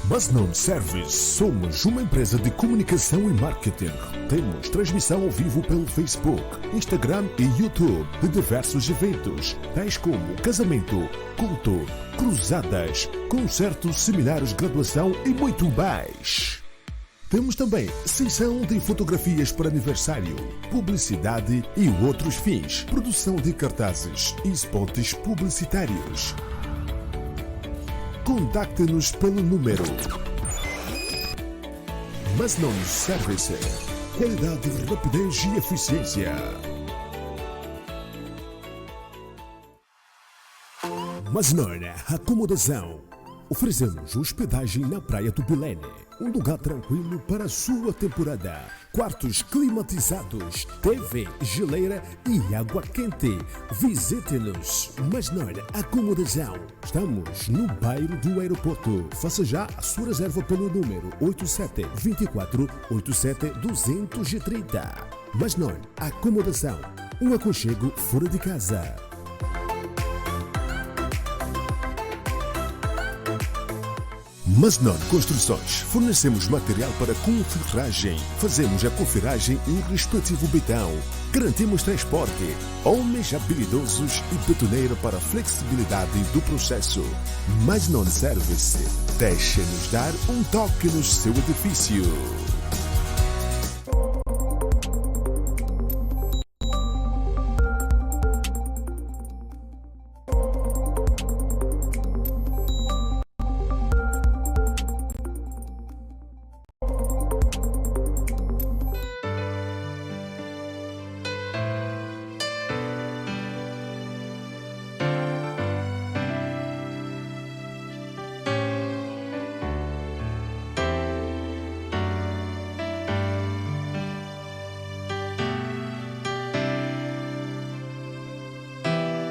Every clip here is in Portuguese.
Masnon Service. Somos uma empresa de comunicação e marketing. Temos transmissão ao vivo pelo Facebook, Instagram e YouTube de diversos eventos, tais como casamento, culto, cruzadas, concertos, seminários, graduação e muito mais. Temos também sessão de fotografias para aniversário, publicidade e outros fins, produção de cartazes e spots publicitários. Contacte-nos pelo número Masnon Service. Qualidade, rapidez e eficiência. Masnon Acomodação. Oferecemos hospedagem na Praia do Bilene, um lugar tranquilo para a sua temporada. Quartos climatizados, TV, geleira e água quente. Visite-nos. Masnon Acomodação. Estamos no bairro do aeroporto. Faça já a sua reserva pelo número 8724 87 230. Masnon Acomodação. Um aconchego fora de casa. Masnon Construções. Fornecemos material para confirragem. Fazemos a confirragem e o respectivo betão. Garantimos transporte. Homens habilidosos e betoneira para a flexibilidade do processo. Masnon Service. Deixe-nos dar um toque no seu edifício.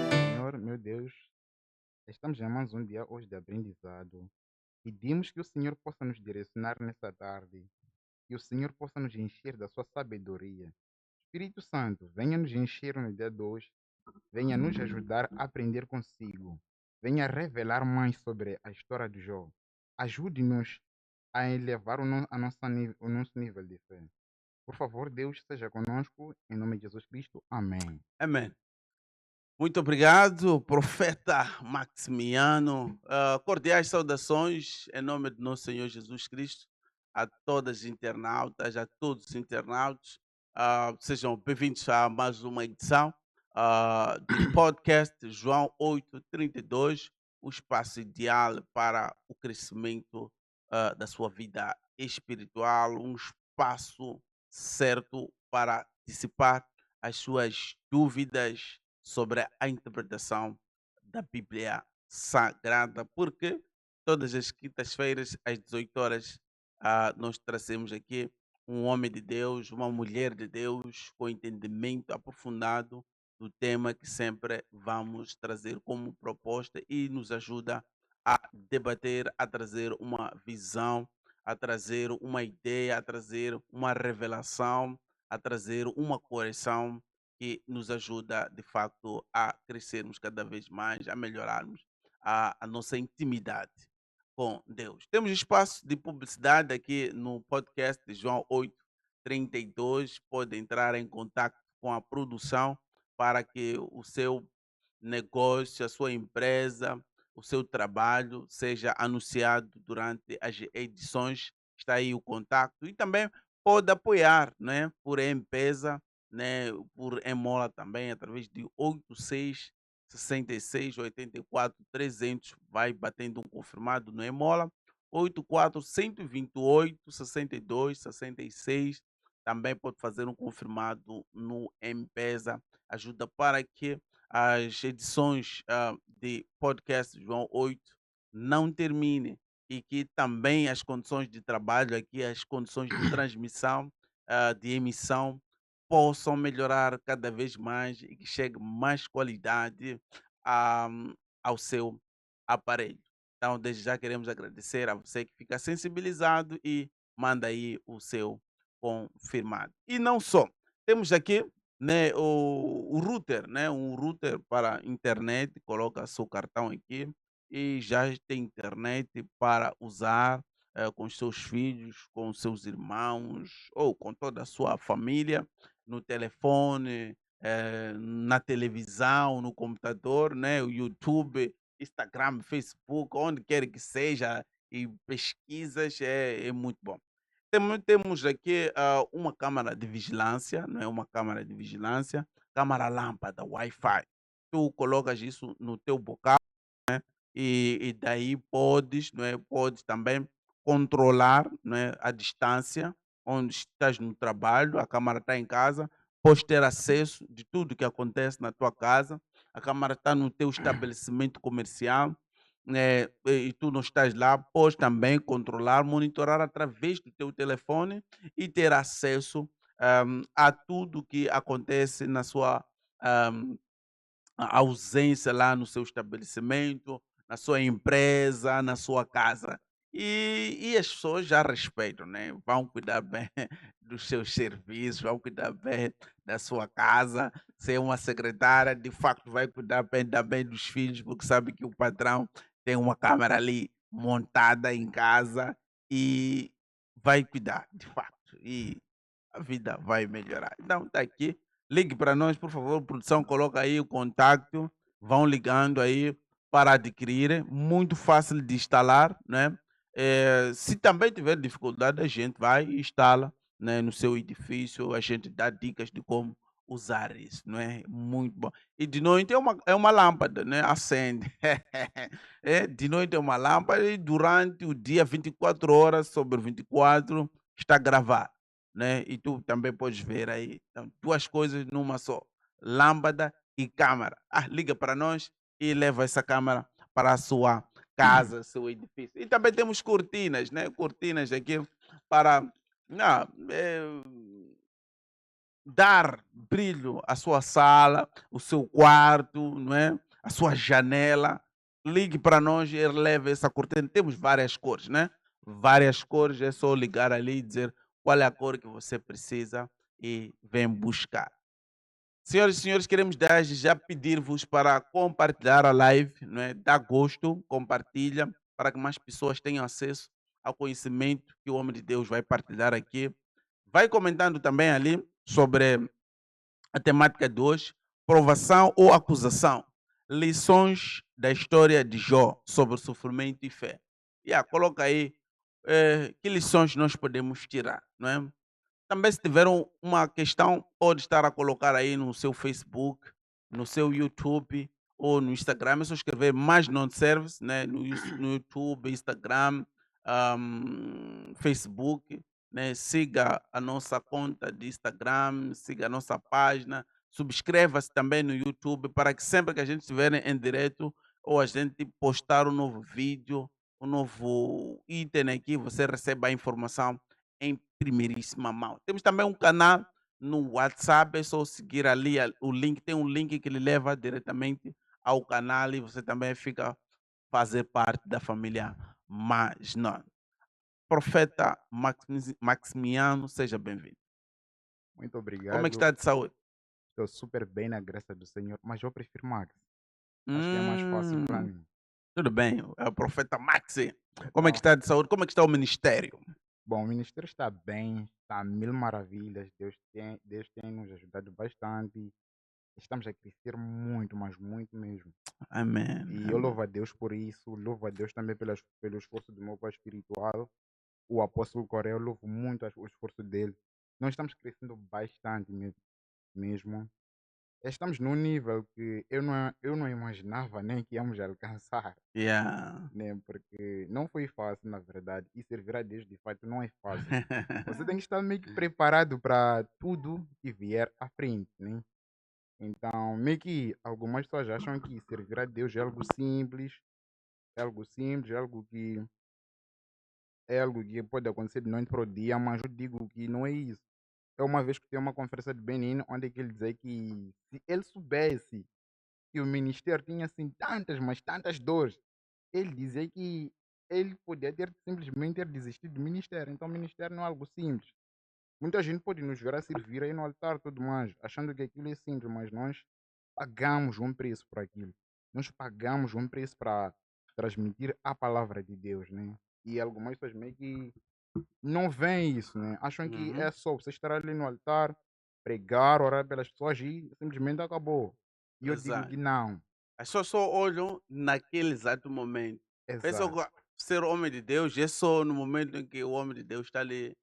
Senhor, meu Deus, estamos em mais um dia hoje de aprendizado. Pedimos que o Senhor possa nos direcionar nesta tarde, que o Senhor possa nos encher da sua sabedoria. Espírito Santo, venha nos encher no dia de hoje, venha nos ajudar a aprender consigo, venha revelar mais sobre a história de Jó. Ajude-nos a elevar o nosso nível de fé. Por favor, Deus, seja conosco, em nome de Jesus Cristo. Amém. Amém. Muito obrigado, profeta Maximiano. Cordiais saudações em nome do nosso Senhor Jesus Cristo a todas as internautas, a todos os internautas. Sejam bem-vindos a mais uma edição do podcast João 8:32, o espaço ideal para o crescimento da sua vida espiritual, um espaço certo para dissipar as suas dúvidas sobre a interpretação da Bíblia Sagrada, porque todas as quintas-feiras, às 18 horas, nós trazemos aqui um homem de Deus, uma mulher de Deus, com entendimento aprofundado do tema que sempre vamos trazer como proposta e nos ajuda a debater, a trazer uma visão, a trazer uma ideia, a trazer uma revelação, a trazer uma correção que nos ajuda, de facto, a crescermos cada vez mais, a melhorarmos a nossa intimidade com Deus. Temos espaço de publicidade aqui no podcast de João 8:32. Pode entrar em contato com a produção para que o seu negócio, a sua empresa, o seu trabalho seja anunciado durante as edições. Está aí o contato. E também pode apoiar, né, por M-Pesa, né, por Emola também, através de 86 66 84 300. Vai batendo um confirmado no Emola. 84 128 62 66. Também pode fazer um confirmado no M-Pesa. Ajuda para que as edições de podcast João 8 não terminem e que também as condições de trabalho aqui, as condições de transmissão, de emissão, possam melhorar cada vez mais e que chegue mais qualidade a- ao seu aparelho. Então, desde já queremos agradecer a você que fica sensibilizado e manda aí o seu confirmado. E não só, temos aqui, né, o router, né, um router para internet, coloca seu cartão aqui e já tem internet para usar. com os seus filhos, com os seus irmãos ou com toda a sua família, no telefone, na televisão, no computador, né? O YouTube, Instagram, Facebook, onde quer que seja, e pesquisas, é muito bom. Temos aqui uma câmara de vigilância, não é uma câmara de vigilância, câmara lâmpada, Wi-Fi. Tu colocas isso no teu bocal e daí podes, não é, podes também controlar, não é, a distância onde estás no trabalho, a câmara está em casa, podes ter acesso de tudo que acontece na tua casa, a câmara está no teu estabelecimento comercial, né, e tu não estás lá, podes também controlar, monitorar através do teu telefone e ter acesso a tudo que acontece na sua a ausência lá no seu estabelecimento, na sua empresa, na sua casa. E as pessoas já respeitam, né? Vão cuidar bem dos seus serviços, vão cuidar bem da sua casa. Se é uma secretária, de facto, vai cuidar bem também dos filhos, porque sabe que o patrão tem uma câmera ali montada em casa e vai cuidar, de facto. E a vida vai melhorar. Então, está aqui. Ligue para nós, por favor, produção, coloca aí o contato, vão ligando aí para adquirir, muito fácil de instalar, né? Se também tiver dificuldade, a gente vai e instala, né, no seu edifício, a gente dá dicas de como usar isso, não é? Muito bom. E de noite é uma lâmpada, né? Acende. De noite é uma lâmpada e durante o dia, 24 horas sobre 24, está gravado, né? E tu também podes ver aí. Então, duas coisas numa só: lâmpada e câmara. Ah, liga para nós e leva essa câmara para a sua casa, seu edifício. E também temos cortinas, né? Cortinas aqui para dar brilho à sua sala, o seu quarto, não é? A sua janela. Ligue para nós e leve essa cortina. Temos várias cores, né? Várias cores, é só ligar ali e dizer qual é a cor que você precisa e vem buscar. Senhoras e senhores, queremos desde já pedir-vos para compartilhar a live, não é? Dá gosto, compartilha, para que mais pessoas tenham acesso ao conhecimento que o homem de Deus vai partilhar aqui. Vai comentando também ali sobre a temática de hoje: provação ou acusação. Lições da história de Jó sobre sofrimento e fé. Coloca aí que lições nós podemos tirar, não é? Também, se tiver uma questão, pode estar a colocar aí no seu Facebook, no seu YouTube ou no Instagram. É só escrever mais non service, né? No YouTube, Instagram, Facebook, né? Siga a nossa conta de Instagram, siga a nossa página, subscreva-se também no YouTube para que sempre que a gente estiver em direto ou a gente postar um novo vídeo, um novo item aqui, você receba a informação em primeiríssima mão. Temos também um canal no WhatsApp, é só seguir ali o link, tem um link que lhe leva diretamente ao canal e você também fica fazer parte da família Mas não. Profeta Maximiano, seja bem-vindo. Muito Como é que obrigado. está de saúde? Estou super bem na graça do Senhor, mas eu prefiro Max. Acho que é mais fácil Hum, para mim. tudo bem, é o profeta Maxi. Como é que Então, está de saúde? Como é que está o ministério? bom, o ministério está bem, está a mil maravilhas. Deus tem nos ajudado bastante. Estamos a crescer muito, mas muito mesmo. Amém, E eu amém. louvo a Deus por isso, louvo a Deus também pelo esforço do meu pai espiritual, o apóstolo Corel, eu louvo muito o esforço dele. Nós estamos crescendo bastante mesmo. Estamos num nível que eu não imaginava nem que íamos alcançar, Yeah. né? Porque não foi fácil, na verdade, e servir a Deus de fato não é fácil. Você tem que estar meio que preparado para tudo que vier à frente, né? Então, meio que algumas pessoas acham que servir a Deus é algo que pode acontecer de noite para o dia, mas eu digo que não é isso. É uma vez que tem uma conferência de Benin, onde é que ele dizia que se ele soubesse que o ministério tinha assim tantas, mas tantas dores, ele dizia que ele podia ter simplesmente ter desistido do ministério. Então, o ministério não é algo simples. Muita gente pode nos ver a servir aí no altar, tudo mais, achando que aquilo é simples, mas nós pagamos um preço por aquilo. Nós pagamos um preço para transmitir a palavra de Deus, né? E algumas pessoas meio que não veem isso, né? Acham que Uhum. é só você estar ali no altar, pregar, orar pelas pessoas e simplesmente acabou. E eu digo Exato. que não. As pessoas só olham naquele exato momento. Pensam Exato. que ser homem de Deus é só no momento em que o homem de Deus está ali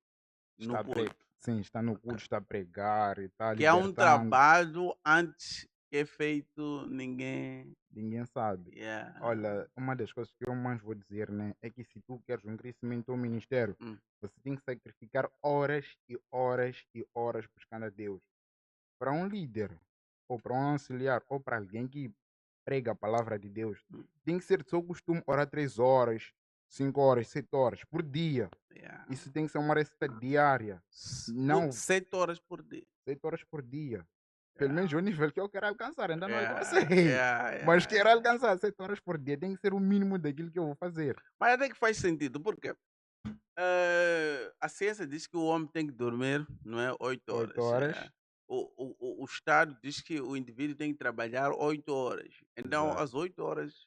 no Está culto. Sim, está no culto, está a pregar, está Que há um libertando. trabalho antes que é feito, ninguém. Ninguém sabe. Yeah. Olha, uma das coisas que eu mais vou dizer, né, é que se tu queres um crescimento no ministério, Hum, você tem que sacrificar horas e horas e horas buscando a Deus. Para um líder, ou para um auxiliar, ou para alguém que prega a palavra de Deus, hum, tem que ser do seu costume orar 3 horas, 5 horas, 7 horas por dia. yeah. Isso tem que ser uma receita diária, não 7 horas por dia. 7 horas por dia. Pelo Yeah. menos o nível que eu quero alcançar, ainda não Yeah, alcancei. yeah, Mas yeah, quero yeah. alcançar 7 horas por dia. Tem que ser o mínimo daquilo que eu vou fazer. Mas até que faz sentido, porque a ciência diz que o homem tem que dormir, não é? 8 oito horas. horas. O Estado diz que o indivíduo tem que trabalhar 8 horas. Então, Exato. as 8 horas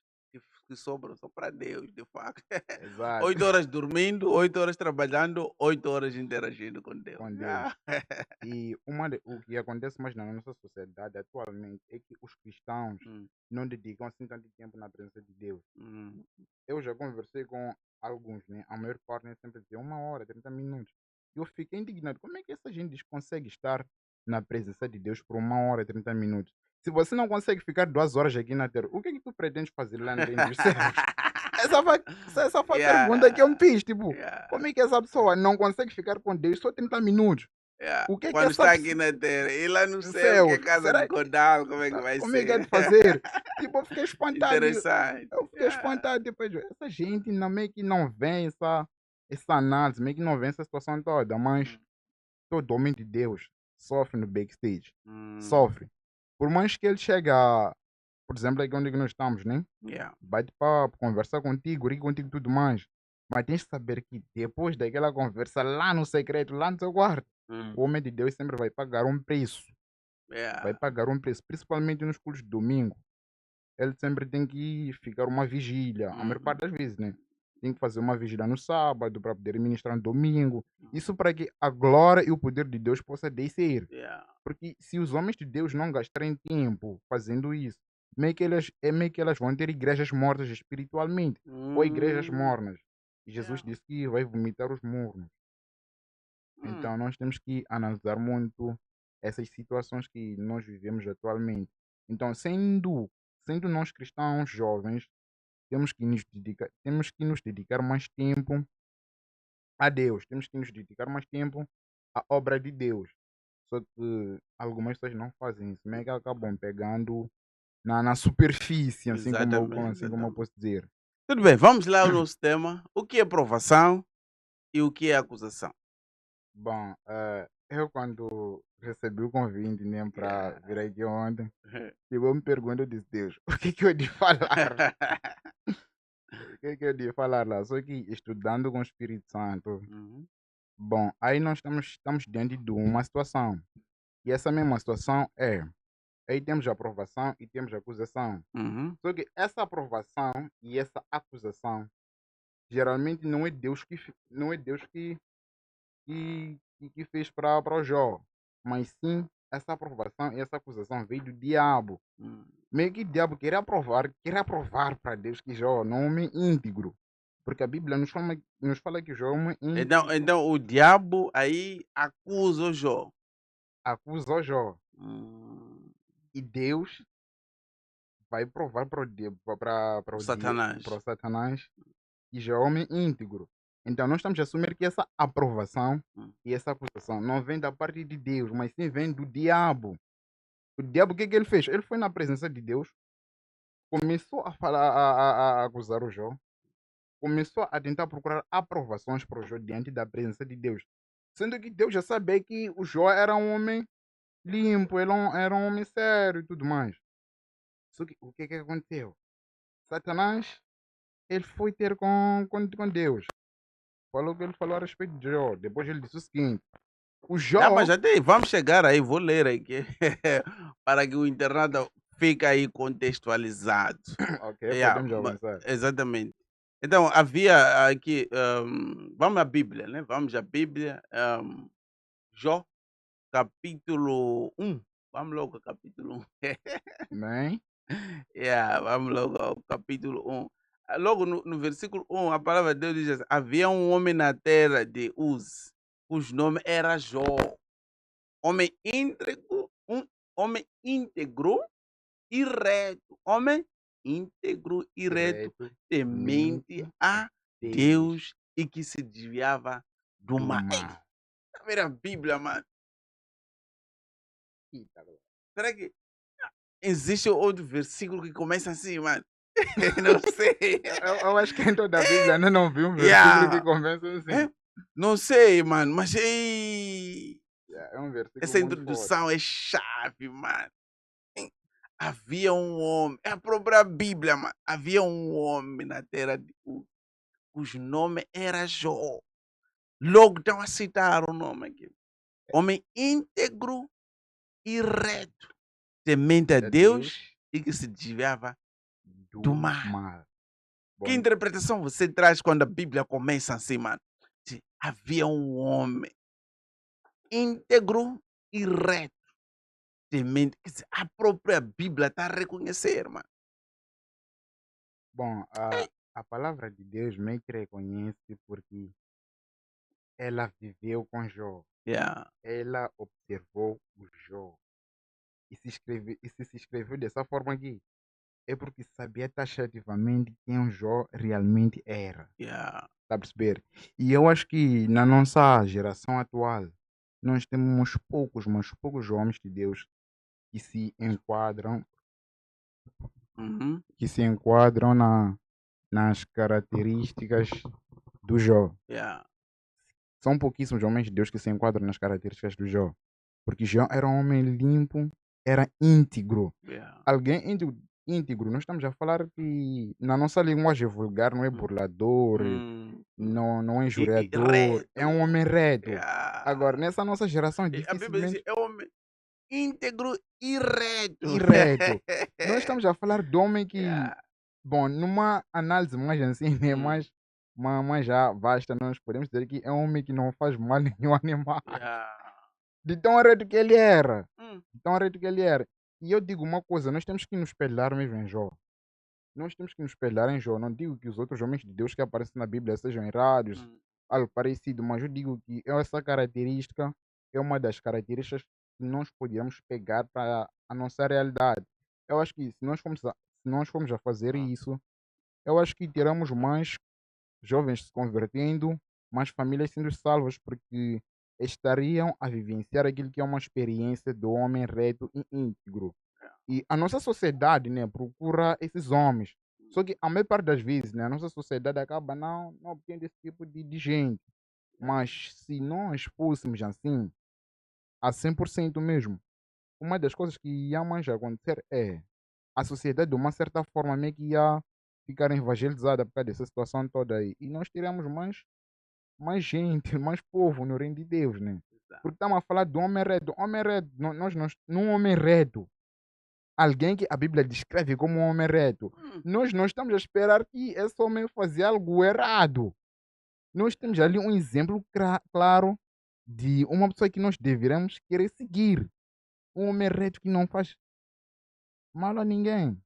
que sobram são para Deus, de facto. Exato. 8 horas dormindo, 8 horas trabalhando, 8 horas interagindo com Deus. Com Deus. E o que acontece mais na nossa sociedade atualmente é que os cristãos Hum, não dedicam assim tanto tempo na presença de Deus. hum, Eu já conversei com alguns, né? A maior parte né, sempre dizia 1 hora, 30 minutos. Eu fiquei indignado. Como é que essa gente consegue estar na presença de Deus por 1 hora, 30 minutos? Se você não consegue ficar 2 horas aqui na terra, o que é que tu pretendes fazer lá no reino dos céus? Essa foi a pergunta que eu me yeah, fiz. Tipo, yeah, como é que essa pessoa não consegue ficar com Deus só 30 minutos? yeah. O que é que Quando essa está aqui pessoa na terra e lá no no céu, que é céu, casa de será Godal, como é que vai como é que é de ser? fazer? Tipo, eu fiquei espantado. Interessante. Eu fiquei Yeah. espantado. Depois, essa gente não, meio que não vê essa análise, meio que não vê essa situação toda. Mas Hum, todo homem de Deus sofre no backstage. hum, Sofre. Por mais que ele chegue a, por exemplo, aqui onde nós estamos, né? yeah. Bate papo, conversar contigo, rir contigo e tudo mais. Mas tens que saber que depois daquela conversa lá no secreto, lá no seu quarto, Hum, o homem de Deus sempre vai pagar um preço. Vai yeah. pagar um preço, principalmente nos cultos de domingo. Ele sempre tem que ficar uma vigília, a maior Hum, parte das vezes, né? Tem que fazer uma vigília no sábado para poder ministrar no domingo. Isso para que a glória e o poder de Deus possa descer. yeah. Porque se os homens de Deus não gastarem tempo fazendo isso, meio que elas vão ter igrejas mortas espiritualmente ou igrejas Hum, mornas. E yeah. Jesus disse que vai vomitar os mornos. Hum, Então nós temos que analisar muito essas situações que nós vivemos atualmente. Então, sendo nós cristãos jovens, temos que nos dedicar mais tempo a Deus, temos que nos dedicar mais tempo à obra de Deus. Só que algumas pessoas não fazem isso, meio que acabam pegando na superfície, exatamente, assim como eu exatamente. posso dizer. Tudo bem, vamos lá ao nosso tema. O que é provação e o que é acusação? Bom, eu quando recebi o convite né, para Yeah. vir aqui ontem, tipo, eu me pergunto, eu disse, Deus, o que que eu de falar? O que que eu de falar lá? Só que estudando com o Espírito Santo, Uhum, bom, aí nós estamos diante de uma situação. E essa mesma situação aí temos a aprovação e temos a acusação. uhum, Só que essa aprovação e essa acusação, geralmente não é Deus que fez para o Jó, mas sim essa aprovação e essa acusação veio do diabo. hum. Meio que o diabo queria provar para Deus que Jó não é um homem íntegro. Porque a Bíblia nos fala que Jó é um homem Então, íntegro, então o diabo aí acusa o Jó. acusou Jó. Hum, E Deus vai provar para o o Satanás. Satanás que Jó é um homem íntegro. Então nós estamos a assumir que essa aprovação Hum. e essa acusação não vem da parte de Deus, mas sim vem do diabo. O diabo, o que ele fez? Ele foi na presença de Deus, começou a falar, a acusar o Jó, começou a tentar procurar aprovações para o Jó diante da presença de Deus. Sendo que Deus já sabia que o Jó era um homem limpo, ele era um homem sério e tudo mais. Só que o que aconteceu? Satanás, ele foi ter com Deus. Falou o que ele falou a respeito de Jó. Depois ele disse o seguinte: o Ah, mas Jó, até aí, vamos chegar aí, vou ler aqui, para que o internado fique aí contextualizado. ok, Yeah, podemos avançar. exatamente. Então, havia aqui, vamos à Bíblia, né? Vamos à Bíblia, Jó, capítulo 1. Vamos logo ao capítulo 1. Bem, Yeah, vamos logo ao capítulo 1. Logo no versículo 1, a palavra de Deus diz assim: havia um homem na terra de Uz, cujo nome era Jó, homem íntegro, um homem íntegro e reto, homem íntegro e reto, reto, temente mente, a a Deus Deus e que se desviava do do mal. Ei, mal. tá vendo a Bíblia, mano? Eita, glória. Será que existe outro versículo que começa assim, mano? Não sei. Eu acho que em toda a Bíblia ainda não vi um versículo que Yeah. começa É? assim. Não sei, mano, mas ei, É um versículo essa muito forte. introdução é chave, mano. Hein? Havia um homem, é a própria Bíblia, mano. Havia um homem na terra de Uz, cujo nome era Jó. Logo estão a citar o nome aqui. Homem íntegro e reto, temente a A Deus Deus e que se desviava do do mal. mal. Que Bom, interpretação você traz quando a Bíblia começa assim, mano? Havia um homem íntegro e reto, temente. Quer dizer, a própria Bíblia está a reconhecer, mano. bom, Ei, a palavra de Deus meio que reconhece porque ela viveu com Jó. yeah, Ela observou o Jó. E se escreveu dessa forma aqui, é porque sabia taxativamente quem o Jó realmente era. yeah. Está a perceber? E eu acho que na nossa geração atual, nós temos poucos, mas poucos homens de Deus que se enquadram, Uhum, nas características do Jó. yeah, São pouquíssimos homens de Deus que se enquadram nas características do Jó. Porque Jó era um homem limpo, era íntegro. yeah. Alguém íntegro, nós estamos a falar que na nossa linguagem vulgar não é Hum, burlador, hum. não é E injuriador, é um reto. homem reto. Agora, Yeah. nessa nossa geração, E a Bíblia diz: dificilmente é homem íntegro e reto. e reto. Nós estamos a falar de homem que, Yeah. bom, numa análise mais assim, né, Hum, mais já vasta, nós podemos dizer que é um homem que não faz mal a nenhum animal. yeah. De tão reto que ele era. Hum, De tão reto que ele era. E eu digo uma coisa, nós temos que nos espelhar mesmo em Jó. Nós temos que nos espelhar em Jó. Não digo que os outros homens de Deus que aparecem na Bíblia sejam errados, hum, algo parecido, mas eu digo que essa característica é uma das características que nós podíamos pegar para a nossa realidade. Eu acho que se nós formos a fazer ah, isso, eu acho que teremos mais jovens se convertendo, mais famílias sendo salvas, porque estariam a vivenciar aquilo que é uma experiência do homem reto e íntegro. yeah. E a nossa sociedade, né, procura esses homens. Só que a maior parte das vezes, né, a nossa sociedade acaba não obtendo esse tipo de gente. Mas se nós fôssemos assim, a 100% mesmo, uma das coisas que ia mais acontecer é a sociedade, de uma certa forma, meio que ia ficar evangelizada por causa dessa situação toda aí. E nós teríamos mais gente, mais povo no reino de Deus, né? Exato. Porque estamos a falar do homem reto. Homem reto, num homem reto, alguém que a Bíblia descreve como um homem reto. Hum, Nós não estamos a esperar que esse homem fazia algo errado. Nós temos ali um exemplo claro de uma pessoa que nós deveremos querer seguir. Um homem reto que não faz mal a ninguém.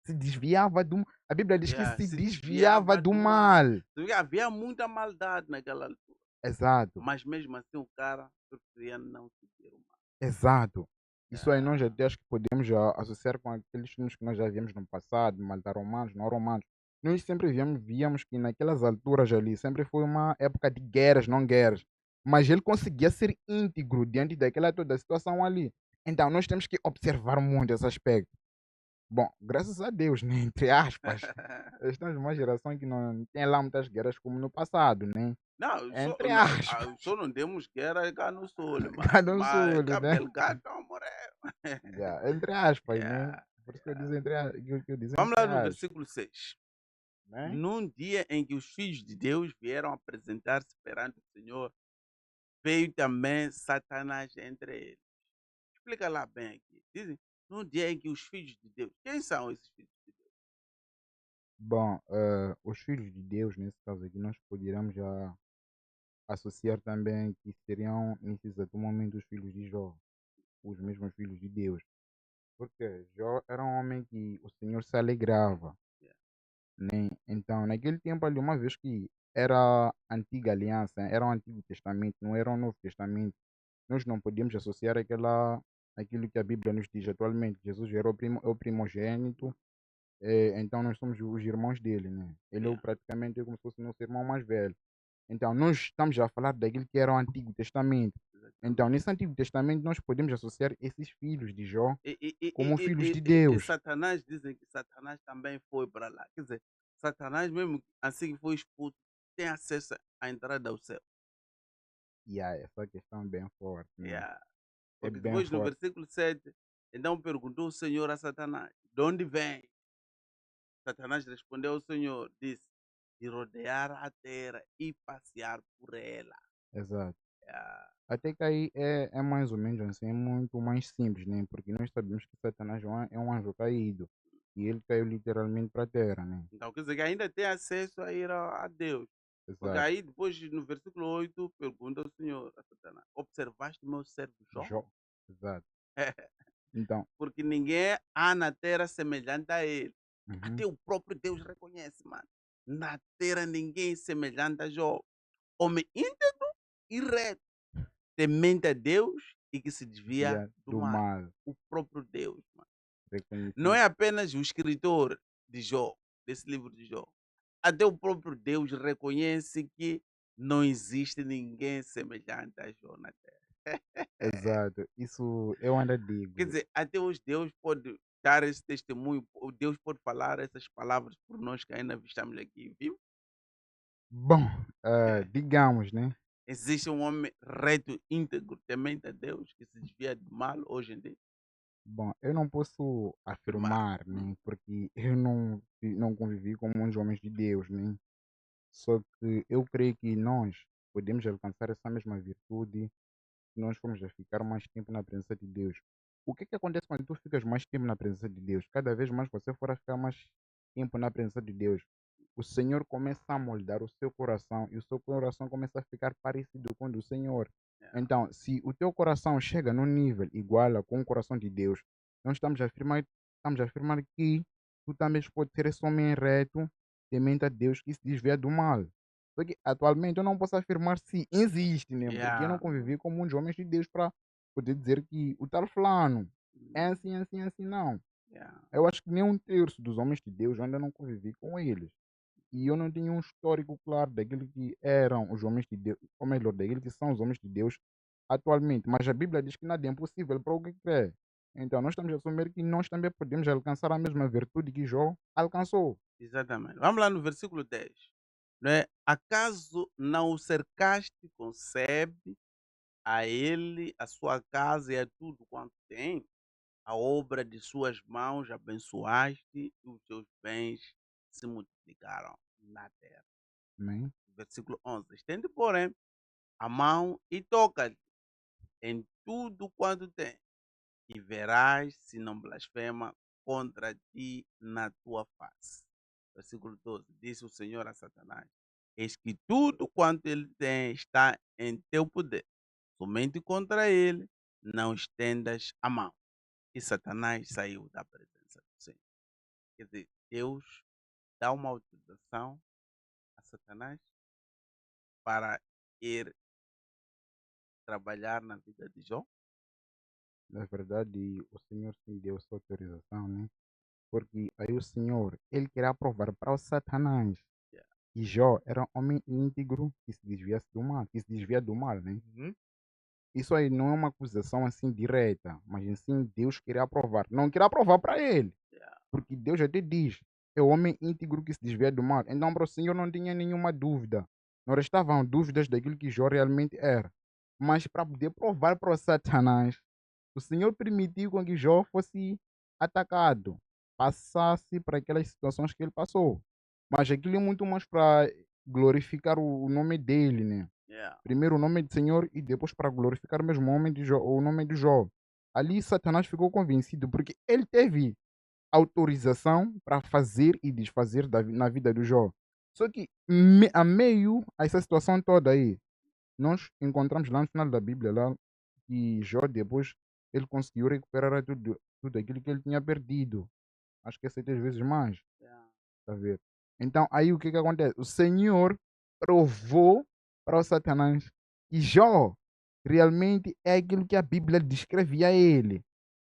Se desviava do. A Bíblia diz que yeah. se Se desviava desviava do do mal. mal. Porque havia muita maldade naquela altura. Exato, Mas mesmo assim o cara preferia não seguir o mal. exato. Isso aí nós Yeah. até acho que podemos já associar com aqueles filmes que nós já vimos no passado, malta romanos, não romanos. Nós sempre víamos que naquelas alturas ali sempre foi uma época de guerras, não guerras. Mas ele conseguia ser íntegro diante daquela toda situação ali. Então nós temos que observar muito esse aspecto. Bom, graças a Deus, né? Entre aspas. Estamos numa geração que não tem lá muitas guerras como no passado, né? Não, Entre aspas. só não demos guerra cá no sul, mano. Cada um Mas sul, né? Cabo Gato não morreu. Yeah, entre aspas, né? Yeah, Por isso que eu yeah. digo que eu digo Vamos entre lá no aspas, versículo 6. né? Num dia em que os filhos de Deus vieram apresentar-se perante o Senhor, veio também Satanás entre eles. Explica lá bem aqui. Dizem, num dia em que os filhos de Deus. Quem são esses filhos de Deus? Bom, os filhos de Deus, nesse caso aqui, nós poderíamos já associar também que seriam, nesse exato momento, os filhos de Jó, os mesmos filhos de Deus. Porque Jó era um homem que o Senhor se alegrava, Yeah. né? Então, naquele tempo ali, uma vez que era a antiga aliança, era o Antigo Testamento, não era o Novo Testamento, nós não podíamos associar aquilo que a Bíblia nos diz atualmente. Jesus era é o primogênito, então nós somos os irmãos dele, né? Ele é Yeah. praticamente como se fosse o nosso irmão mais velho. Então, nós estamos a falar daquilo que era o Antigo Testamento. Então, Exatamente. nesse Antigo Testamento, nós podemos associar esses filhos de Jó E, e, e, como e, filhos e, de e- e Deus. Satanás, dizem que Satanás também foi para lá. Quer dizer, Satanás, mesmo assim que foi expulso, tem acesso à entrada ao céu. E essa questão é bem forte, né? Yeah. É Porque bem depois no forte. versículo 7, então perguntou o Senhor a Satanás: de onde vem? Satanás respondeu ao Senhor, disse: de rodear a terra e passear por ela. Exato. Yeah. Até que aí é mais ou menos assim, é muito mais simples, né? Porque nós sabemos que Satanás é um anjo caído. E ele caiu literalmente para a terra, né? Então, quer dizer que ainda tem acesso a ir a Deus. Porque Exato. aí, depois, no versículo 8, pergunta ao Senhor, a Satanás: observaste o meu servo Jó? Jó. Exato. Então, Porque ninguém há na terra semelhante a ele. uhum, Até o próprio Deus reconhece, mano. Na terra ninguém semelhante a Jó. Homem íntegro e reto, temente a Deus e que se desvia via do do mal. mal O próprio Deus, mano. Não reconhecido. é apenas o escritor de Jó, desse livro de Jó. Até o próprio Deus reconhece que não existe ninguém semelhante a Jó na terra. Exato. Isso eu ainda Quer digo. dizer, até hoje Deus pode dar esse testemunho, Deus pode falar essas palavras por nós que ainda estamos aqui, viu? Bom, digamos, né? Existe um homem reto, íntegro, temente a Deus, que se desvia do mal hoje em dia? Bom, eu não posso Afirmar. afirmar, né? Porque eu não convivi com muitos homens de Deus, né? Só que eu creio que nós podemos alcançar essa mesma virtude se nós formos a ficar mais tempo na presença de Deus. O que acontece quando tu ficas mais tempo na presença de Deus? Cada vez mais você for a ficar mais tempo na presença de Deus, o Senhor começa a moldar o seu coração e o seu coração começa a ficar parecido com o do Senhor. Yeah. Então, se o teu coração chega num nível igual com o coração de Deus, nós estamos a afirmar que tu também podes ser esse homem reto, temente a Deus, que se desvia do mal. Só que atualmente eu não posso afirmar se existe, né? Porque eu não Yeah. convivi com muitos homens de Deus para poder dizer que o tal fulano é assim, assim, assim, não. Yeah. Eu acho que nem um terço dos homens de Deus eu ainda não convivi com eles. E eu não tenho um histórico claro daquilo que eram os homens de Deus, ou melhor, daquilo que são os homens de Deus atualmente. Mas a Bíblia diz que nada é impossível para o que crê. Então nós estamos a assumir que nós também podemos alcançar a mesma virtude que Jó alcançou. Exatamente. Vamos lá no versículo 10. Não é? Acaso não o cercaste com sebe, a ele, a sua casa e a tudo quanto tem? A obra de suas mãos abençoaste e os seus bens se multiplicaram na terra. Amém? Versículo 11. Estende, porém, a mão e toca-lhe em tudo quanto tem, e verás se não blasfema contra ti na tua face. Versículo 12. Disse o Senhor a Satanás: eis que tudo quanto ele tem está em teu poder. Somente contra ele não estendas a mão. E Satanás saiu da presença do Senhor. Quer dizer, Deus dá uma autorização a Satanás para ir trabalhar na vida de Jó. Na verdade, o Senhor sim deu essa autorização, né? Porque aí o Senhor, ele queria provar para o Satanás Yeah. que Jó era um homem íntegro que se desviasse do mal, que se desvia do mal, né? Uhum. Isso aí não é uma acusação assim direta, mas assim Deus queria provar. Não queria provar para ele, Yeah. porque Deus até diz, é o homem íntegro que se desvia do mal. Então para o Senhor não tinha nenhuma dúvida. Não restavam dúvidas daquilo que Jó realmente era. Mas para poder provar para o Satanás, o Senhor permitiu com que Jó fosse atacado, passasse por aquelas situações que ele passou. Mas aquilo é muito mais para glorificar o nome dele, né? Yeah. Primeiro o nome do Senhor e depois para glorificar mesmo o nome de Jó, o nome de Jó. Ali Satanás ficou convencido, porque ele teve autorização para fazer e desfazer na vida do Jó. Só que, a meio a essa situação toda aí, nós encontramos lá no final da Bíblia, lá, que Jó depois ele conseguiu recuperar tudo aquilo que ele tinha perdido. Acho que é 7 vezes mais. Yeah. Tá a ver? Então, aí o que que acontece? O Senhor provou para o Satanás que Jó realmente é aquilo que a Bíblia descreve a ele.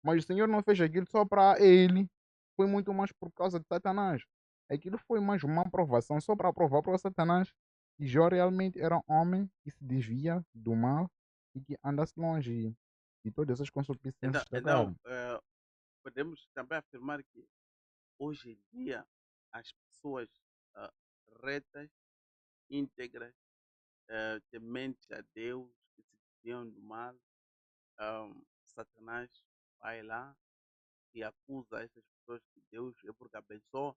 Mas o Senhor não fez aquilo só para ele. Foi muito mais por causa de Satanás. Aquilo foi mais uma aprovação só para provar para o Satanás que Jó realmente era um homem que se desvia do mal e que andasse longe de todas as concupiscências da Então, carne. podemos também afirmar que hoje em dia as pessoas ah, retas, íntegras, tementes a Deus, que se desviam do mal, Satanás vai lá e acusa essas pessoas que Deus é porque abençoa,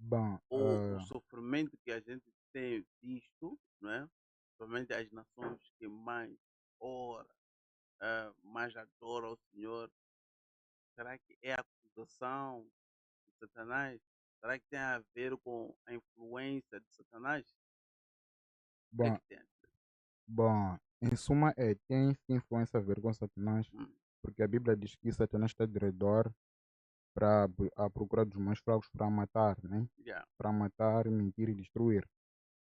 Bom, ou o sofrimento que a gente tem visto, não é? Principalmente as nações que mais ora, mais adoram o Senhor. Será que é acusação de Satanás? Será que tem a ver com a influência de Satanás? O que é bom, que tem? bom, em suma, tem sim influência a ver com Satanás, Hum, porque a Bíblia diz que Satanás está de redor para a procura dos mais fracos para matar, né? yeah. Para matar, mentir e destruir.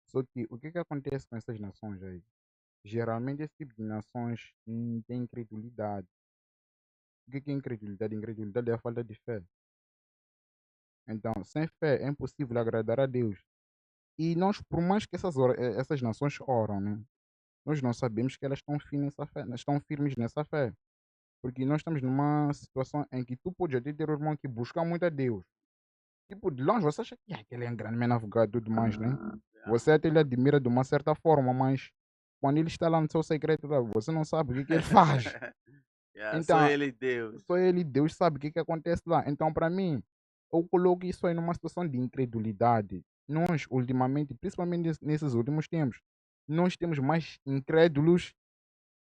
Só que o que que acontece com essas nações aí? Geralmente esse tipo de nações tem incredulidade. O que que é incredulidade? Incredulidade é a falta de fé. Então, sem fé é impossível agradar a Deus. E nós, por mais que essas nações oram, né? Nós não sabemos que elas estão firmes nessa fé. Porque nós estamos numa situação em que tu podes até ter um irmão que busca muito a Deus. Tipo, de longe você acha que aquele é um grande navegado e tudo mais, né? Yeah. Você até lhe admira de uma certa forma, mas quando ele está lá no seu secreto, lá, você não sabe o que que ele faz. Yeah, só Então, ele e Deus. só ele, Deus, sabe o que que acontece lá. Então, para mim, eu coloco isso aí numa situação de incredulidade. Nós, ultimamente, principalmente nesses últimos tempos, nós temos mais incrédulos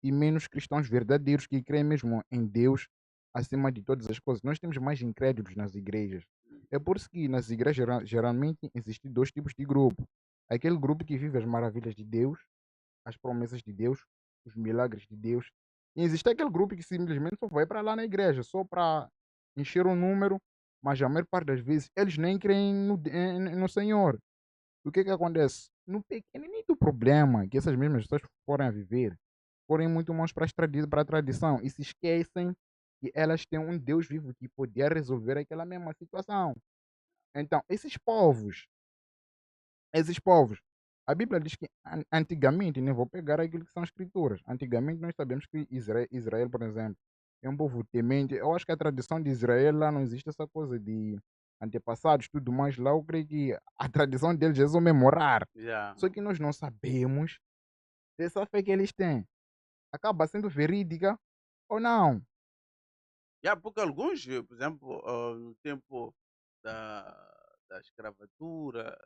e menos cristãos verdadeiros que creem mesmo em Deus acima de todas as coisas. Nós temos mais incrédulos nas igrejas. É por isso que nas igrejas geralmente existem dois tipos de grupo. Aquele grupo que vive as maravilhas de Deus, as promessas de Deus, os milagres de Deus. E existe aquele grupo que simplesmente só vai para lá na igreja, só para encher o número, mas a maior parte das vezes eles nem creem no Senhor. O que que acontece? No pequenino problema que essas mesmas pessoas forem a viver, forem muito mais para a tradição e se esquecem que elas têm um Deus vivo que podia resolver aquela mesma situação. Então, esses povos, a Bíblia diz que antigamente, nem vou pegar aquilo que são escrituras. Antigamente nós sabemos que Israel, por exemplo, é um povo temente. Eu acho que a tradição de Israel lá não existe essa coisa de antepassados, tudo mais. Lá eu creio que a tradição deles é só memorar. Yeah. Só que nós não sabemos se essa fé que eles têm acaba sendo verídica ou não. Yeah, porque alguns, por exemplo, no tempo da escravatura,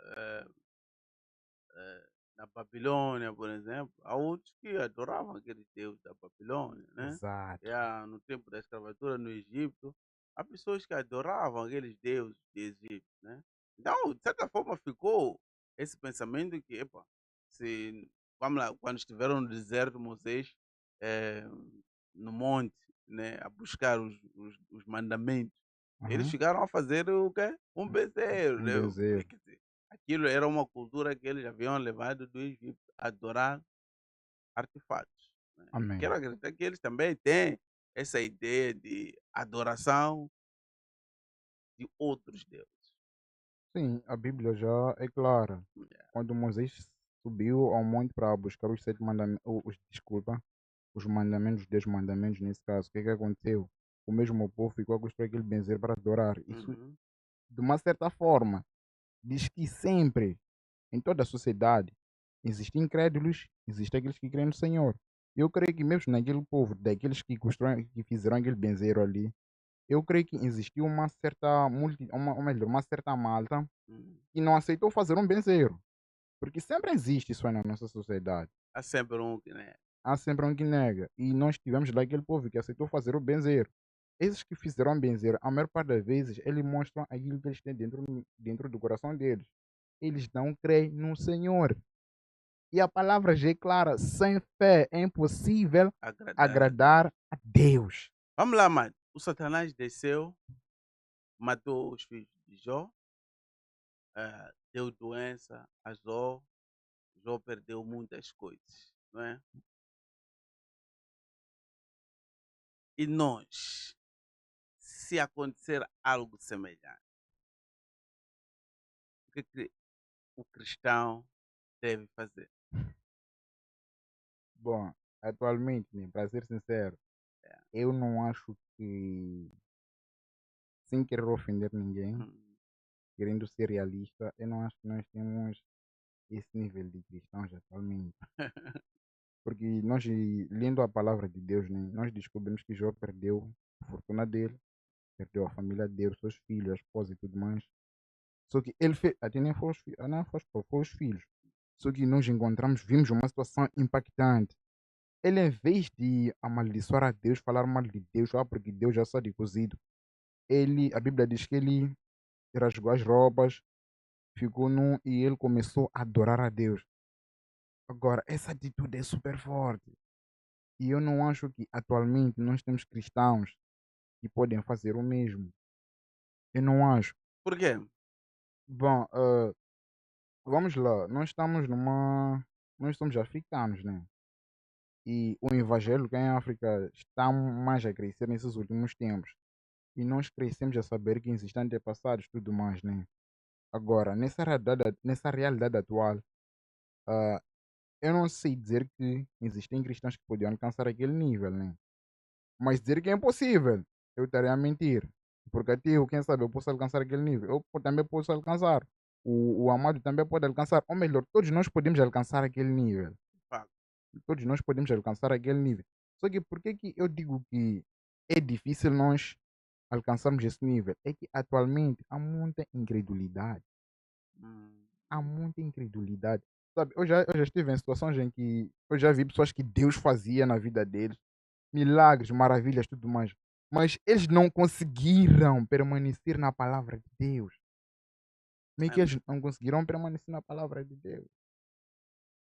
na Babilônia, por exemplo, há outros que adoravam aquele deus da Babilônia, né? Exato. No tempo da escravatura no Egito, há pessoas que adoravam aqueles deuses de Egito, né? Então, de certa forma, ficou esse pensamento que, epa, se, vamos lá, quando estiveram no deserto, Moisés, eh, no monte, né, a buscar os mandamentos, eles Uhum. chegaram a fazer o quê? Um bezerro, Um né? bezerro. Quer dizer, aquilo era uma cultura que eles haviam levado do Egito, a adorar artefatos. Né? E Amém. quero acreditar que eles também têm essa ideia de adoração de outros deuses. Sim, a Bíblia já é clara. Yeah. Quando Moisés subiu ao monte para buscar os 7 mandamentos, desculpa, os mandamentos, os 10 mandamentos nesse caso, o que que aconteceu? O mesmo povo ficou a construir aquele benzer para adorar. Isso, Uhum. de uma certa forma, diz que sempre, em toda a sociedade, existem incrédulos, existem aqueles que creem no Senhor. Eu creio que mesmo naquele povo, daqueles que fizeram aquele benzeiro ali, eu creio que existiu uma certa ou melhor, uma certa malta Uhum. que não aceitou fazer um benzeiro. Porque sempre existe isso aí na nossa sociedade. Há sempre um que, né? Há sempre um que nega. E nós tivemos lá aquele povo que aceitou fazer o benzeiro. esses que fizeram benzer, a maior parte das vezes, eles mostram aquilo que eles têm dentro do coração deles. Eles não creem no Senhor. E a palavra já é clara: sem fé é impossível Agradar a agradar Deus. a Deus. Vamos lá, mano. O Satanás desceu, matou os filhos de Jó, deu doença a Jó. Jó perdeu muitas coisas, não é? E nós, se acontecer algo semelhante, o que o cristão deve fazer? Bom, atualmente, né, para ser sincero, É. eu não acho que, sem querer ofender ninguém, Hum, querendo ser realista, eu não acho que nós temos esse nível de cristãos atualmente. Porque nós, lendo a palavra de Deus, né, nós descobrimos que Jó perdeu a fortuna dele, perdeu a família dele, os seus filhos, a esposa e tudo mais. Só que ele fez, até nem foi os, não foi, foi os filhos. Só que nós encontramos, vimos uma situação impactante. Ele, em vez de amaldiçoar a Deus, falar mal de Deus, porque Deus já está de cozido, a Bíblia diz que ele rasgou as roupas, ficou nu e ele começou a adorar a Deus. Agora, essa atitude é super forte. E eu não acho que atualmente nós temos cristãos que podem fazer o mesmo. Eu não acho. Por quê? Bom, vamos lá. Nós somos africanos, né? E o evangélico em África está mais a crescer nesses últimos tempos. E nós crescemos a saber que existem antepassados e tudo mais, né? Agora, nessa realidade atual, ah, eu não sei dizer que existem cristãos que podem alcançar aquele nível, né? Mas dizer que é impossível, eu estaria a mentir. Porque até eu, quem sabe, eu posso alcançar aquele nível. Também posso alcançar. O Amado também pode alcançar. Ou melhor, todos nós podemos alcançar aquele nível. Fato. Todos nós podemos alcançar aquele nível. Só que por que que eu digo que é difícil nós alcançarmos esse nível? É que atualmente há muita incredulidade. Hum, Há muita incredulidade. Sabe, eu já estive em situações em que eu já vi pessoas que Deus fazia na vida deles, milagres, maravilhas, tudo mais. Mas eles não conseguiram permanecer na palavra de Deus. Meio é, que eles não conseguiram permanecer na palavra de Deus.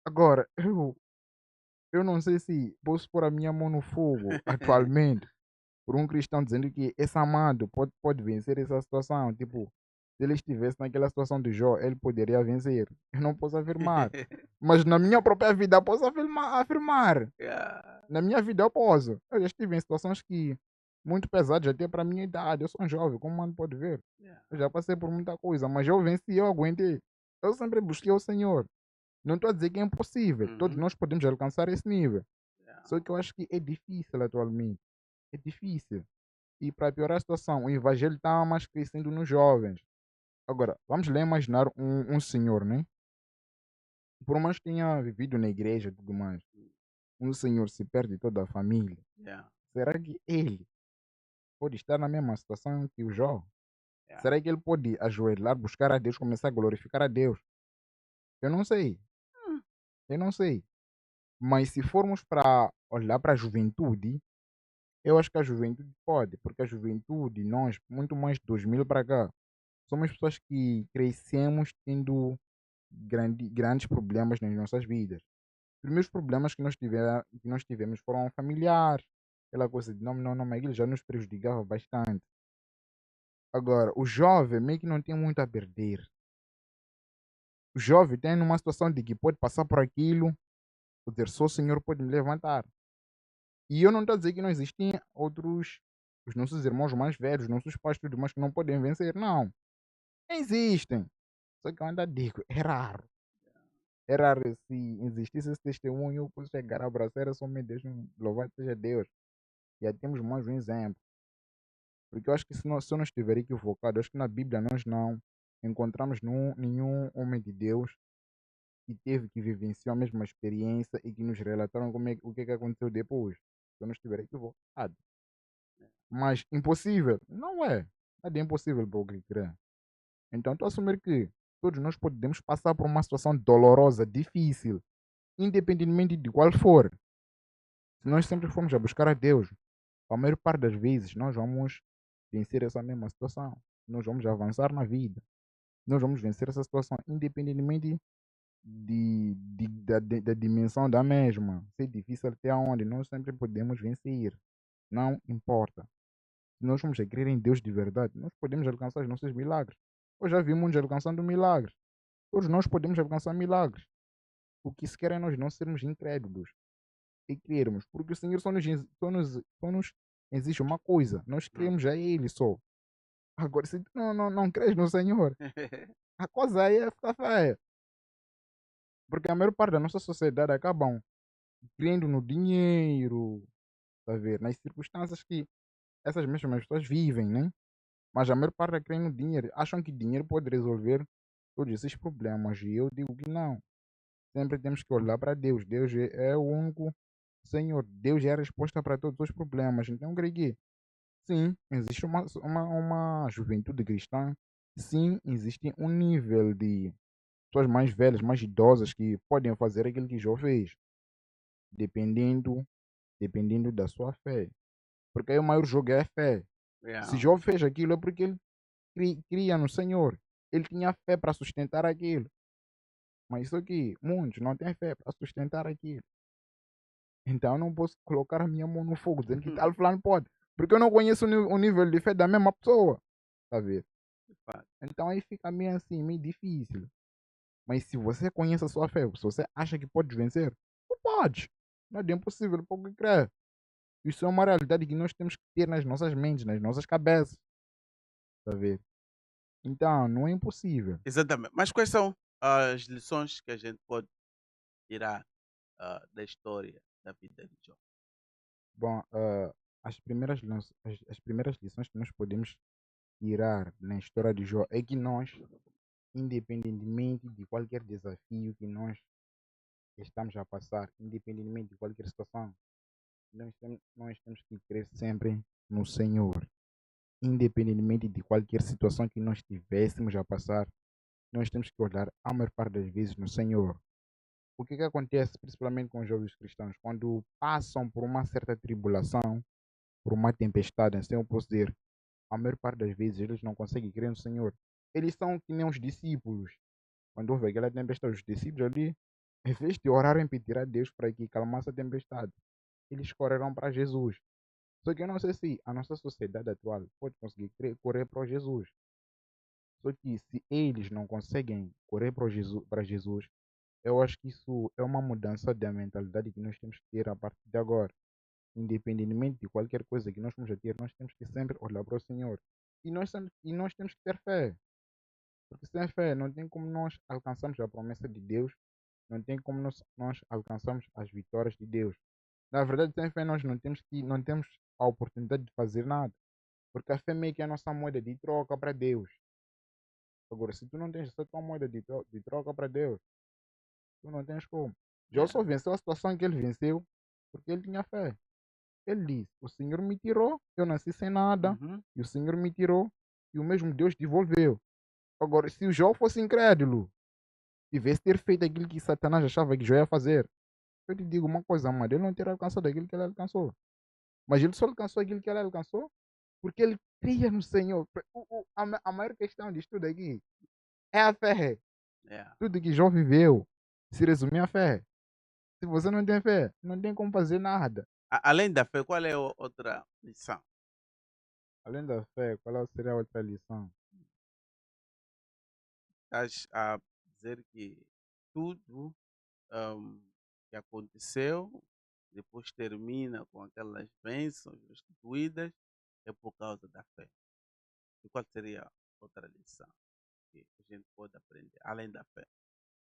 Agora, eu não sei se posso pôr a minha mão no fogo atualmente por um cristão dizendo que esse amado pode vencer essa situação. Tipo, se ele estivesse naquela situação de Jó, ele poderia vencer. Eu não posso afirmar. Mas na minha própria vida eu posso afirmar. Yeah, Na minha vida eu posso. Eu já estive em situações que muito pesadas até para a minha idade. Eu sou um jovem, como o mano pode ver. yeah, Eu já passei por muita coisa, mas eu venci, eu aguentei. Eu sempre busquei o Senhor. Não estou a dizer que é impossível. Todos uhum, nós podemos alcançar esse nível. yeah. Só que eu acho que é difícil atualmente. É difícil. E para piorar a situação, o evangelho está mais crescendo nos jovens. Agora, vamos lá imaginar um senhor, né? Por mais que tenha vivido na igreja e tudo mais, um senhor se perde toda a família. Yeah, Será que ele pode estar na mesma situação que o Jó? yeah. Será que ele pode ajoelhar, buscar a Deus, começar a glorificar a Deus? Eu não sei. Hum, Eu não sei. Mas se formos para olhar para a juventude, eu acho que a juventude pode, porque a juventude, nós, muito mais de 2000 para cá, somos pessoas que crescemos tendo grandes problemas nas nossas vidas. Os primeiros problemas que nós tivemos foram familiares, aquela coisa de não, aquilo já nos prejudicava bastante. Agora, o jovem meio que não tem muito a perder. O jovem tem numa situação de que pode passar por aquilo, dizer só o Senhor pode me levantar. E eu não estou a dizer que não existem outros, os nossos irmãos mais velhos, os nossos pais, tudo mais que não podem vencer. Não, existem. Só que eu ainda digo, é raro. É raro se existisse esse testemunho, eu posso chegar a abraçar a somente Deus, louvado seja Deus. E aí temos mais um exemplo. Porque eu acho que se eu não estiver equivocado, acho que na Bíblia nós não encontramos nenhum homem de Deus que teve que vivenciar a mesma experiência e que nos relataram o que aconteceu depois. Se eu não estiver equivocado. Mas impossível? Não é. Nada é impossível para o que crer. Então estou a assumir que todos nós podemos passar por uma situação dolorosa, difícil, independentemente de qual for. Se nós sempre formos a buscar a Deus, a maior parte das vezes nós vamos vencer essa mesma situação. Nós vamos avançar na vida. Nós vamos vencer essa situação, independentemente da dimensão da mesma. Se é difícil até onde, nós sempre podemos vencer. Não importa. Se nós vamos a crer em Deus de verdade, nós podemos alcançar os nossos milagres. Eu já vi muitos alcançando milagres. Todos nós podemos alcançar milagres. O que se quer é nós não sermos incrédulos e crermos. Porque o Senhor só nos exige uma coisa. Nós cremos a Ele só. Agora, se tu não crês no Senhor, a coisa aí é ficar feia. Porque a maior parte da nossa sociedade acabam crendo no dinheiro, tá a ver? Nas circunstâncias que essas mesmas pessoas vivem, né? Mas a maior parte crê no dinheiro. Acham que dinheiro pode resolver todos esses problemas. E eu digo que não. Sempre temos que olhar para Deus. Deus é o único Senhor. Deus é a resposta para todos os problemas. Então, eu creio que sim, existe uma juventude cristã. Sim, existe um nível de pessoas mais velhas, mais idosas que podem fazer aquilo que Jó fez, dependendo, dependendo da sua fé. Porque aí o maior jogo é a fé. Se Yeah. Jó fez aquilo é porque ele cria no Senhor. Ele tinha fé para sustentar aquilo. Mas isso aqui, muitos não têm fé para sustentar aquilo. Então eu não posso colocar a minha mão no fogo dizendo que tal fulano pode. Porque eu não conheço o nível de fé da mesma pessoa. Tá a ver? De fato. Então aí fica meio assim, meio difícil. Mas se você conhece a sua fé, se você acha que pode vencer, tu pode. Nada é impossível para quem crer. Isso é uma realidade que nós temos que ter nas nossas mentes, nas nossas cabeças. Tá a ver? Então, não é impossível. Exatamente. Mas quais são as lições que a gente pode tirar da história da vida de Jó? Bom, as primeiras lições que nós podemos tirar na história de Jó é que nós, independentemente de qualquer desafio que nós estamos a passar, independentemente de qualquer situação, nós temos que crer sempre no Senhor. Independentemente de qualquer situação que nós estivéssemos a passar, nós temos que olhar a maior parte das vezes no Senhor. O que acontece principalmente com os jovens cristãos? Quando passam por uma certa tribulação, por uma tempestade, assim eu posso dizer, a maior parte das vezes eles não conseguem crer no Senhor. Eles são que nem os discípulos. Quando houve aquela tempestade, os discípulos ali, em vez de orarem e pedir a Deus para que calmasse a tempestade, eles correram para Jesus. Só que eu não sei se a nossa sociedade atual pode conseguir correr para Jesus. Só que se eles não conseguem correr para Jesus, eu acho que isso é uma mudança da mentalidade que nós temos que ter a partir de agora. Independentemente de qualquer coisa que nós vamos a ter, nós temos que sempre olhar para o Senhor. E nós temos que ter fé. Porque sem fé não tem como nós alcançarmos a promessa de Deus, não tem como nós alcançarmos as vitórias de Deus. Na verdade, sem fé nós não temos a oportunidade de fazer nada. Porque a fé meio que é a nossa moeda de troca para Deus. Agora, se tu não tens essa tua moeda de troca para Deus, tu não tens como. Jó Yeah. só venceu a situação que ele venceu porque ele tinha fé. Ele disse: O Senhor me tirou, eu nasci sem nada, Uhum. e o Senhor me tirou, e o mesmo Deus devolveu. Agora, se o Jó fosse incrédulo, tivesse ter feito aquilo que Satanás achava que Jó ia fazer, eu te digo uma coisa, mano, ele não teria alcançado aquilo que ele alcançou. Mas ele só alcançou aquilo que ele alcançou porque ele cria no Senhor. A maior questão disso tudo aqui é a fé. Yeah. Tudo que Jó viveu se resume à fé. Se você não tem fé, não tem como fazer nada. Além da fé, qual é outra lição? Além da fé, qual seria a outra lição? Estás a dizer que tudo que aconteceu, depois termina com aquelas bênçãos restituídas, é por causa da fé. E qual seria outra lição que a gente pode aprender, além da fé?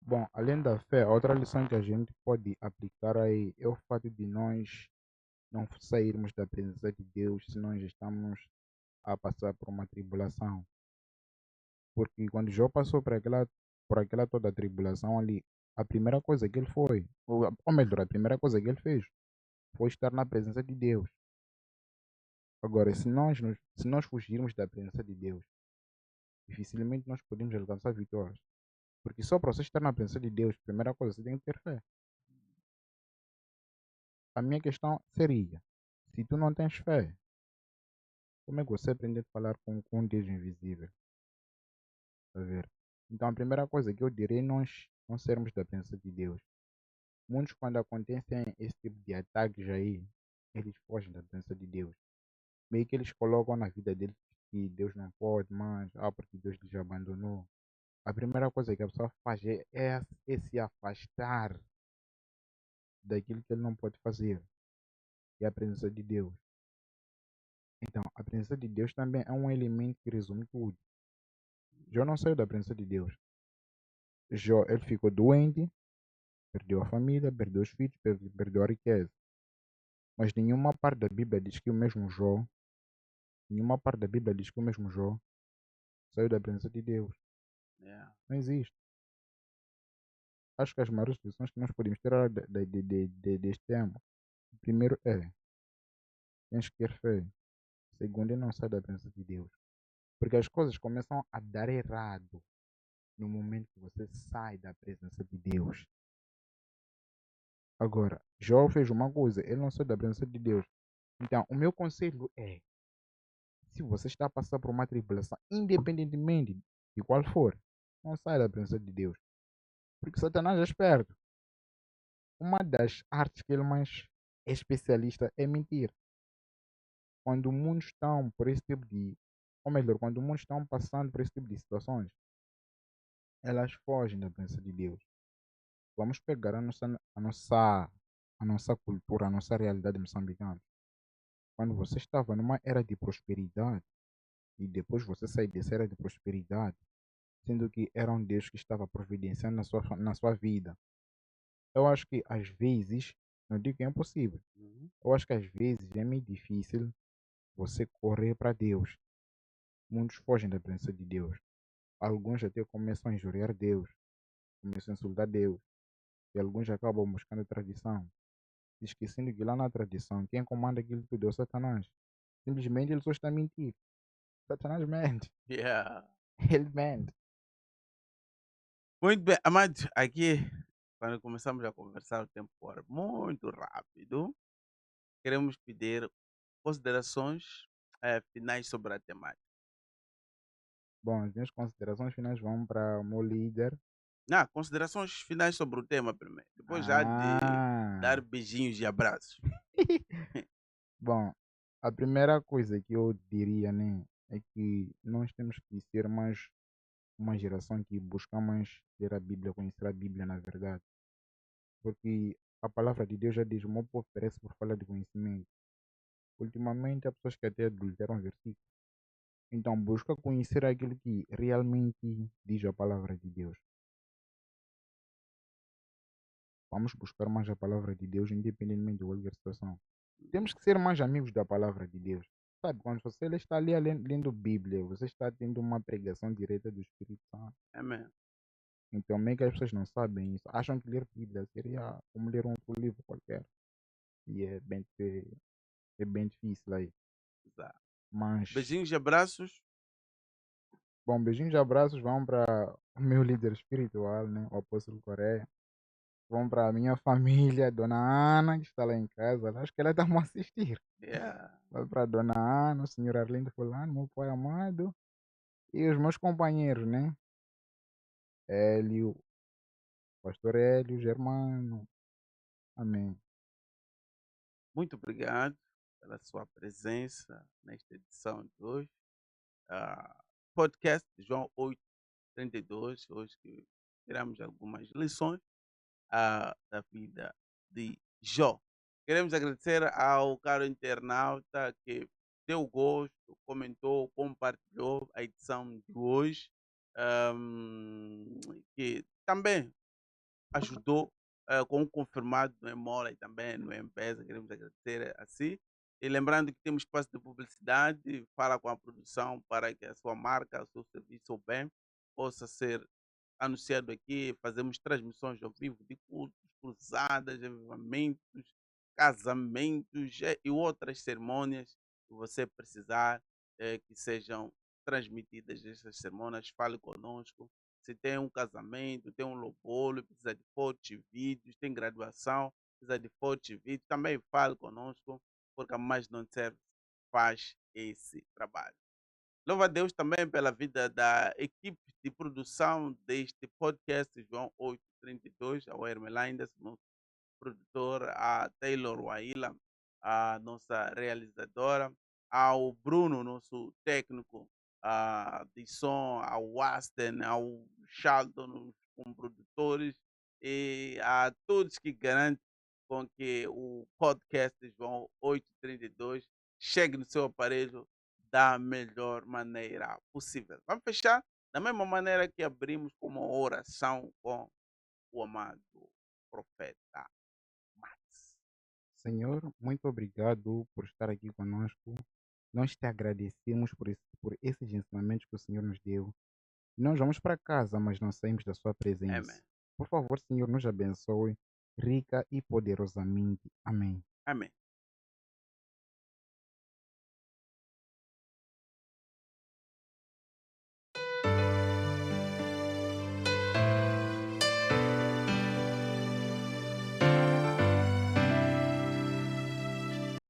Bom, além da fé, a outra lição que a gente pode aplicar aí é o fato de nós não sairmos da presença de Deus se nós estamos a passar por uma tribulação. Porque quando Jó passou por aquela toda tribulação ali, a primeira coisa que ele foi, ou melhor, a primeira coisa que ele fez foi estar na presença de Deus. Agora, se nós fugirmos da presença de Deus, dificilmente nós podemos alcançar vitórias. Porque só para você estar na presença de Deus, primeira coisa, você tem que ter fé. A minha questão seria, Se tu não tens fé, como é que você aprende a falar com um Deus invisível? A ver? Então, a primeira coisa que eu direi é nós não sermos da presença de Deus. Muitos, quando acontecem esse tipo de ataques aí, eles fogem da presença de Deus. Meio que eles colocam na vida deles que Deus não pode mais, porque Deus lhes abandonou. A primeira coisa que a pessoa faz é se afastar daquilo que ele não pode fazer, que é a presença de Deus. Então, a presença de Deus também é um elemento que resume tudo. Jó não saiu da presença de Deus. Jó, ele ficou doente, perdeu a família, perdeu os filhos, perdeu a riqueza. Mas nenhuma parte da Bíblia diz que o mesmo Jó, nenhuma parte da Bíblia diz que o mesmo Jó saiu da presença de Deus. Yeah. Não existe. Acho que as maiores lições que nós podemos tirar deste tema, primeiro tens que ter fé. Segundo, não sai da presença de Deus. Porque as coisas começam a dar errado no momento que você sai da presença de Deus. Agora, Jó fez uma coisa, ele não saiu da presença de Deus. Então, o meu conselho é, se você está a passar por uma tribulação, independentemente de qual for, não saia da presença de Deus. Porque Satanás é esperto. Uma das artes que ele mais é especialista é mentir. Quando muitos estão por esse tipo de, ou melhor, quando muitos estão passando por esse tipo de situações, elas fogem da presença de Deus. Vamos pegar a nossa cultura, a nossa realidade moçambicana. Quando você estava numa era de prosperidade e depois você sai dessa era de prosperidade, sendo que era um Deus que estava providenciando na sua vida. Eu acho que às vezes, não digo que é impossível, Uhum. eu acho que às vezes é meio difícil você correr para Deus. Muitos fogem da presença de Deus. Alguns até começam a injuriar Deus, começam a insultar Deus. E alguns acabam buscando a tradição, esquecendo que lá na tradição, quem comanda aquilo tudo é o Satanás. Simplesmente ele só está a mentir. Satanás mente. Yeah. Ele mente. Muito bem, Amado, aqui, quando começamos a conversar, o tempo foi muito rápido. Queremos pedir considerações finais sobre a temática. Bom, as minhas considerações finais vão para o meu líder. Considerações finais sobre o tema primeiro, depois já de dar Ah! beijinhos e abraços. Bom, a primeira coisa que eu diria, né, é que nós temos que ser mais uma geração que busca mais ler a Bíblia, conhecer a Bíblia, na verdade. Porque a palavra de Deus já diz: o meu povo perece por falta de conhecimento. Ultimamente, há pessoas que até adulteram versículos. Então, busca conhecer aquilo que realmente diz a palavra de Deus. Vamos buscar mais a palavra de Deus, independentemente de qualquer situação. Temos que ser mais amigos da palavra de Deus. Sabe, quando você está ali lendo Bíblia, você está tendo uma pregação direta do Espírito Santo. Amém. Então, meio que as pessoas não sabem isso. Acham que ler Bíblia seria como ler um outro livro qualquer. E é bem difícil aí. Exato. Mas, Beijinhos e abraços. bom, beijinhos e abraços vão para o meu líder espiritual, né? O Apóstolo Coreia. Vão para a minha família, Dona Ana, que está lá em casa. Acho que ela está me assistir. Yeah. Vai para a Dona Ana, o senhor Arlindo Fulano, meu pai amado. E os meus companheiros, né? Hélio, Pastor Hélio, Germano. Amém. Muito obrigado pela sua presença nesta edição de hoje. Podcast João 8:32, hoje que tiramos algumas lições da vida de Jó. Queremos agradecer ao caro internauta que deu gosto, comentou, compartilhou a edição de hoje, que também ajudou com o confirmado no Emola e também no M-Pesa. Queremos agradecer a si. E lembrando que temos espaço de publicidade, fala com a produção para que a sua marca, o seu serviço ou bem possa ser anunciado aqui. Fazemos transmissões ao vivo de cultos, cruzadas, avivamentos, casamentos e outras cerimônias que você precisar que sejam transmitidas essas cerimônias. Fale conosco. Se tem um casamento, tem um louvor, precisa de fotos e vídeos, tem graduação, precisa de fotos e vídeos, também fale conosco. porque a mais não serve faz esse trabalho. Louva a Deus também pela vida da equipe de produção deste podcast, João 832, ao Hermelindas, nosso produtor, a Taylor Waila, a nossa realizadora, ao Bruno, nosso técnico de som, ao Aston, ao Charlton, os comprodutores, e a todos que garantem com que o podcast João 832 chegue no seu aparelho da melhor maneira possível. Vamos fechar da mesma maneira que abrimos com uma oração com o amado profeta Max. Senhor, muito obrigado por estar aqui conosco. Nós te agradecemos por esses ensinamentos que o Senhor nos deu. Nós vamos para casa, mas não saímos da sua presença. Amém. Por favor, Senhor, nos abençoe rica e poderosamente. Amém. Amém.